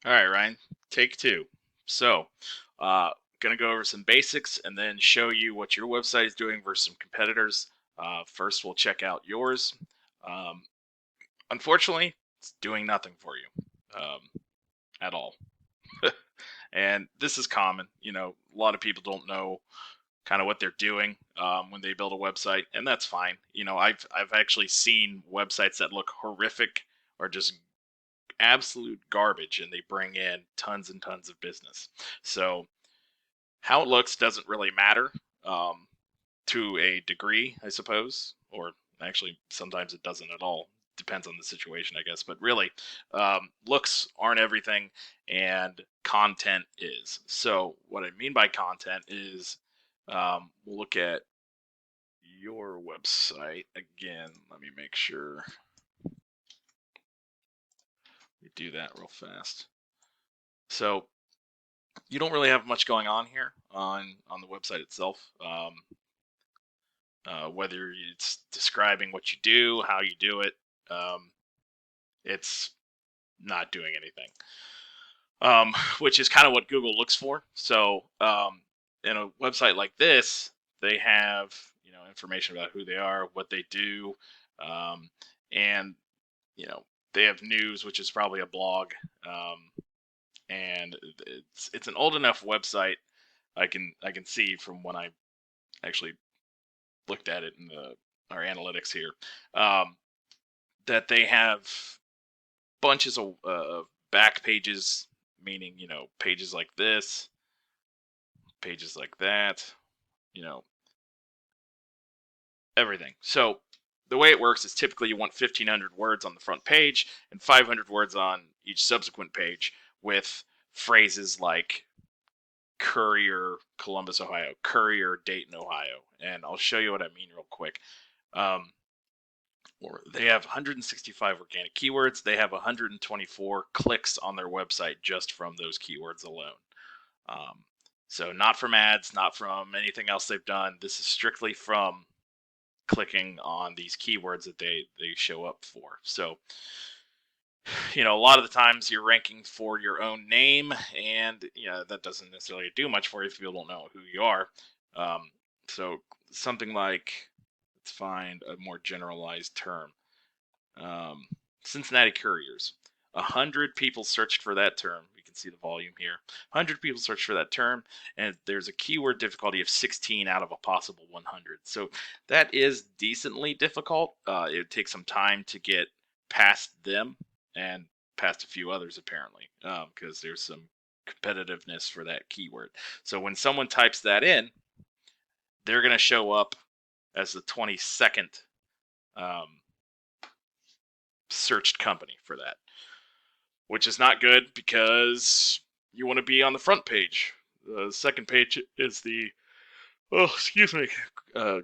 All right, Ryan, take two. So, gonna go over some basics and then show you what your website is doing versus some competitors. First, we'll check out yours. Um, Unfortunately, it's doing nothing for you at all. And this is common. A lot of people don't know kind of what they're doing when they build a website, and that's fine. I've actually seen websites that look horrific or just absolute garbage, and they bring in tons and tons of business. So how it looks doesn't really matter um, to a degree, I suppose, or actually sometimes it doesn't at all. Depends on the situation, I guess. But really, looks aren't everything, and content is. So what I mean by content is we'll look at your website again. Let me make sure we do that real fast. So you don't really have much going on here on the website itself. Whether it's describing what you do, how you do it, um, it's not doing anything, which is kind of what Google looks for. So in a website like this, they have information about who they are, what they do, um, and you know they have news, which is probably a blog, and it's an old enough website. I can see from when I actually looked at it in our analytics here, um, that they have bunches of back pages, meaning pages like this, pages like that, you know everything. So the way it works is typically you want 1,500 words on the front page and 500 words on each subsequent page with phrases like Courier, Columbus, Ohio, Courier, Dayton, Ohio. And I'll show you what I mean real quick. Um, they have 165 organic keywords. They have 124 clicks on their website just from those keywords alone. Um, so not from ads, not from anything else they've done. This is strictly from clicking on these keywords that they show up for. So a lot of the times you're ranking for your own name, and that doesn't necessarily do much for you if people don't know who you are. So something like, let's find a more generalized term. um, Cincinnati Couriers. 100 people searched for that term. You can see the volume here. 100 people searched for that term, and there's a keyword difficulty of 16 out of a possible 100. So that is decently difficult. It takes some time to get past them and past a few others, apparently, because there's some competitiveness for that keyword. So when someone types that in, they're going to show up as the 22nd um, searched company for that, which is not good because you want to be on the front page. The second page is excuse me, uh,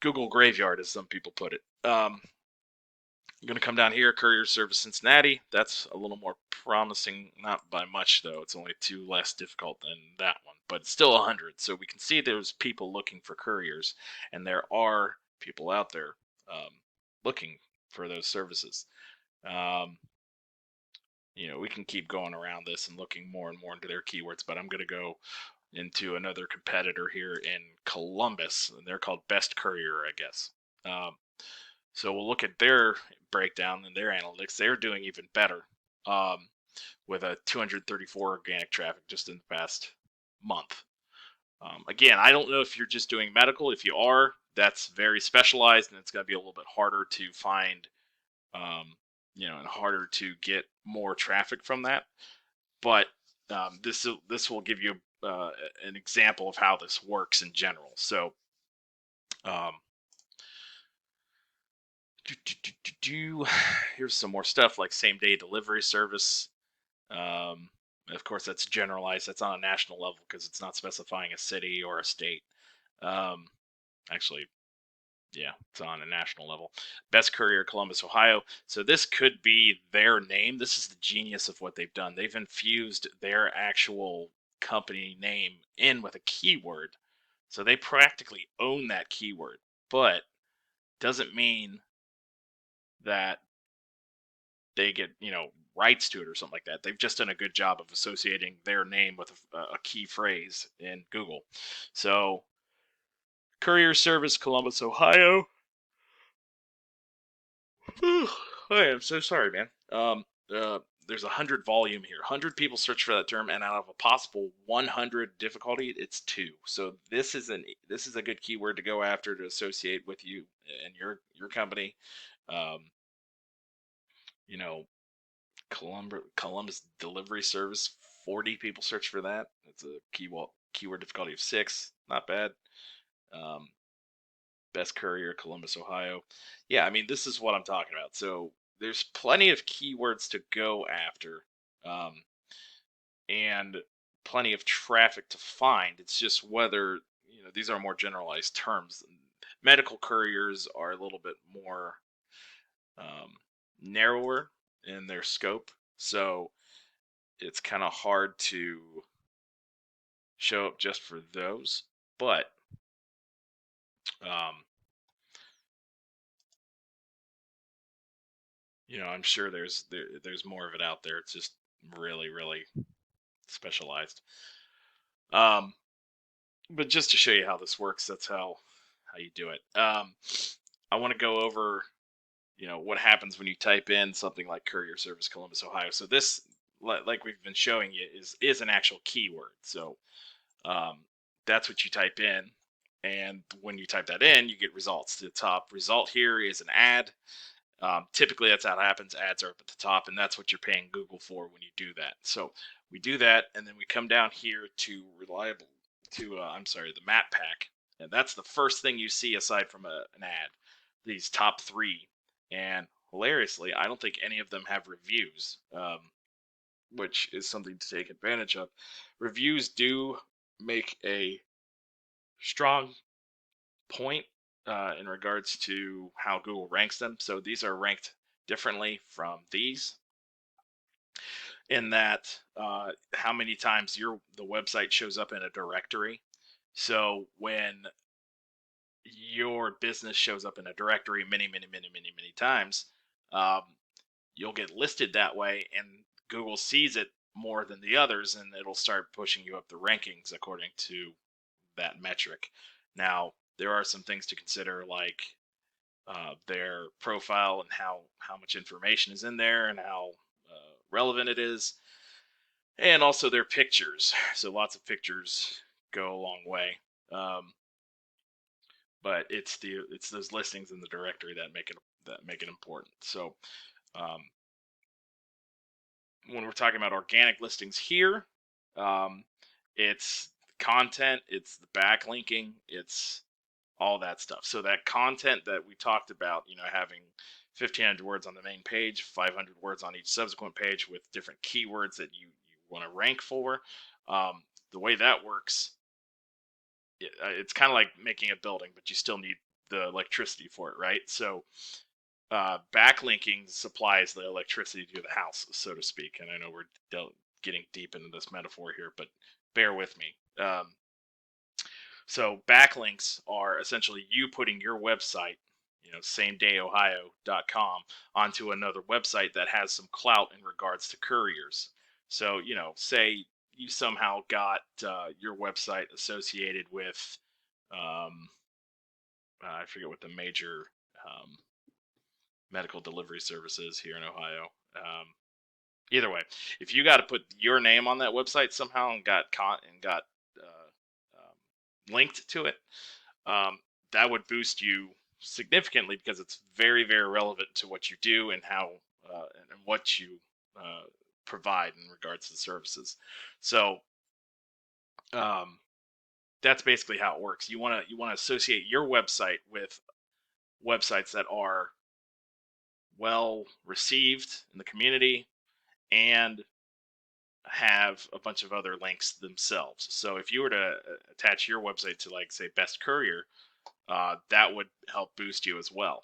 Google graveyard, as some people put it. I'm going to come down here, Courier Service Cincinnati. That's a little more promising, not by much though. It's only 2 less difficult than that one, but it's still 100. So we can see there's people looking for couriers, and there are people out there looking for those services. Um, we can keep going around this and looking more and more into their keywords, but I'm going to go into another competitor here in Columbus, and they're called Best Courier, I guess. Um, so we'll look at their breakdown and their analytics. They're doing even better, with a 234 organic traffic just in the past month. Again, I don't know if you're just doing medical. If you are, that's very specialized, and it's going to be a little bit harder to find, um, and harder to get more traffic from that. But this will give you an example of how this works in general. So, um, here's some more stuff like same day delivery service. Um, of course, that's generalized. That's on a national level because it's not specifying a city or a state. Um, Actually, yeah, it's on a national level. Best Courier, Columbus, Ohio. So this could be their name. This is the genius of what they've done. They've infused their actual company name in with a keyword. So they practically own that keyword, but doesn't mean that they get, rights to it or something like that. They've just done a good job of associating their name with a key phrase in Google. So, Courier Service, Columbus, Ohio. I am so sorry, man. There's 100 volume here. 100 people search for that term, and out of a possible 100 difficulty, it's 2. So this is a good keyword to go after to associate with you and your company. You know, Columbus delivery service. 40 people search for that. It's a keyword difficulty of 6. Not bad. Best courier, Columbus, Ohio. Yeah, I mean, this is what I'm talking about. So there's plenty of keywords to go after, and plenty of traffic to find. It's just whether, these are more generalized terms. Medical couriers are a little bit more narrower in their scope, so it's kind of hard to show up just for those. But I'm sure there's more of it out there. It's just really, really specialized. But just to show you how this works, that's how you do it. I want to go over, what happens when you type in something like Courier Service Columbus, Ohio. So this, like we've been showing you, is an actual keyword. So that's what you type in, and when you type that in, you get results. The top result here is an ad. Typically, that's how it happens. Ads are up at the top, and that's what you're paying Google for when you do that. So we do that, and then we come down here to the map pack, and that's the first thing you see aside from an ad. These top 3, and hilariously, I don't think any of them have reviews, which is something to take advantage of. Reviews do make a strong point in regards to how Google ranks them. So these are ranked differently from these, in that how many times the website shows up in a directory. So when your business shows up in a directory many times, you'll get listed that way, and Google sees it more than the others, and it'll start pushing you up the rankings according to that metric. Now, there are some things to consider, like their profile and how much information is in there and how relevant it is, and also their pictures. So lots of pictures go a long way. But it's those listings in the directory that make it important. So when we're talking about organic listings here, it's content, it's the backlinking, it's all that stuff. So that content that we talked about, having 1,500 words on the main page, 500 words on each subsequent page with different keywords that you want to rank for. The way that works, it's kind of like making a building, but you still need the electricity for it, right? So backlinking supplies the electricity to the house, so to speak. And I know we're getting deep into this metaphor here, but bear with me. So backlinks are essentially you putting your website, samedayohio.com, onto another website that has some clout in regards to couriers. So, say you somehow got your website associated with, I forget what the major medical delivery service is here in Ohio. Either way, if you got to put your name on that website somehow and got linked to it, that would boost you significantly, because it's very, very relevant to what you do and how and what you provide in regards to the services. So that's basically how it works. You want to associate your website with websites that are well received in the community and have a bunch of other links themselves. So if you were to attach your website to, like, say, Best Courier, that would help boost you as well.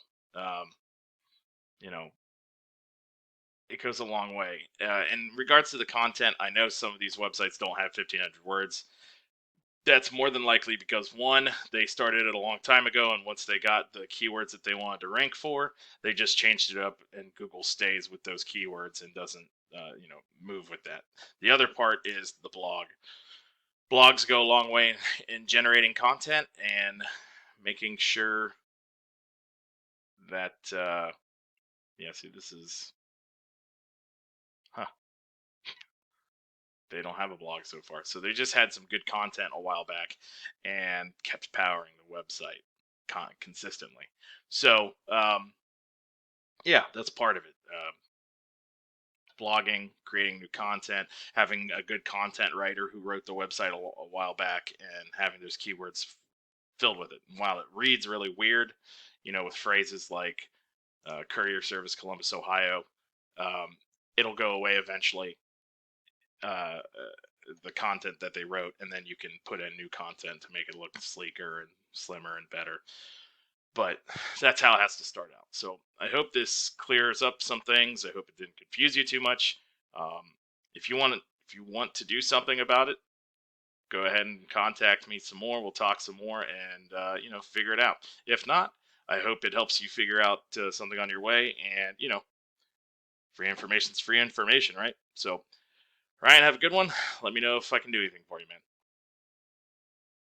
It goes a long way. In regards to the content, I know some of these websites don't have 1,500 words. That's more than likely because, one, they started it a long time ago, and once they got the keywords that they wanted to rank for, they just changed it up, and Google stays with those keywords and doesn't move with that. The other part is the blog. Blogs go a long way in generating content and making sure that yeah, see, this is, huh, they don't have a blog so far. So they just had some good content a while back and kept powering the website consistently. So yeah, that's part of it. Blogging, creating new content, having a good content writer who wrote the website a while back, and having those keywords filled with it. And while it reads really weird, with phrases like Courier Service Columbus, Ohio, um, it'll go away eventually. The content that they wrote, and then you can put in new content to make it look sleeker and slimmer and better. But that's how it has to start out. So I hope this clears up some things. I hope it didn't confuse you too much. Um, if you want to do something about it, go ahead and contact me some more. We'll talk some more and figure it out. If not, I hope it helps you figure out something on your way. And free information's free information, right? So Ryan, have a good one. Let me know if I can do anything for you, man.